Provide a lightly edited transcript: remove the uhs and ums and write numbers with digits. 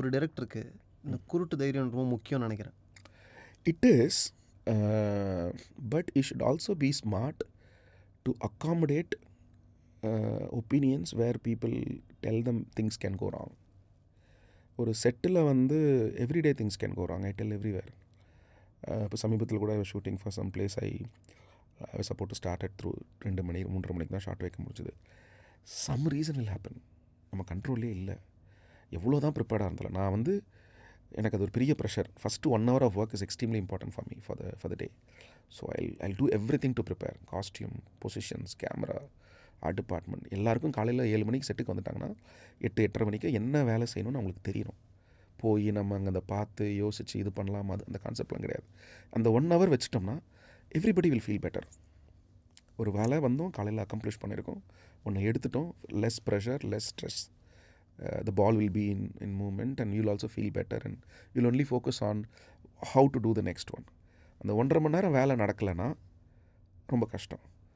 ஒரு டைரக்டருக்கு இந்த குருட்டு தைரியம் ரொம்ப முக்கியம்னு நினைக்கிறேன். It is, but you should also be smart to accommodate opinions where people tell them things can go wrong. ஒரு செட்டில் வந்து everyday things can go wrong. I tell everywhere. இப்போ சமீபத்தில் கூட shooting for some place I support start through 2 மணி 3:30 மணிக்கு தான் shot வைக்க முடிஞ்சுது. Some reason will happen. நம்ம கண்ட்ரோல்லே இல்லை. எவ்வளோ தான் ப்ரிப்பேர்டாக இருந்தாலும் நான் வந்து எனக்கு அது ஒரு பெரிய pressure. First 1 hour of work is extremely important for me for the day. So I do everything to prepare. Costume, positions, camera, art department எல்லாருக்கும் காலையில் 7 மணிக்கு செட்டுக்கு வந்துட்டாங்கன்னா 8-8:30 மணிக்கு என்ன வேலை செய்யணும்னு அவங்களுக்கு தெரியணும். போய் நம்ம அங்கே அதை பார்த்து யோசித்து இது பண்ணலாம், அது அந்த கான்செப்ட்லாம் கிடையாது. அந்த 1 hour வச்சிட்டோம்னா எவ்ரிபடி வில் ஃபீல் பெட்டர். ஒரு வேலை வந்தோம், காலையில் அக்கம்ப்ளிஷ் பண்ணியிருக்கோம், ஒன்று எடுத்துட்டோம், less pressure, less stress. The ball will be in movement and you'll also feel better and you'll only focus on how to do the next one. அந்த 1.5 மணி நேரம் வேலை நடக்கலைன்னா ரொம்ப கஷ்டம்.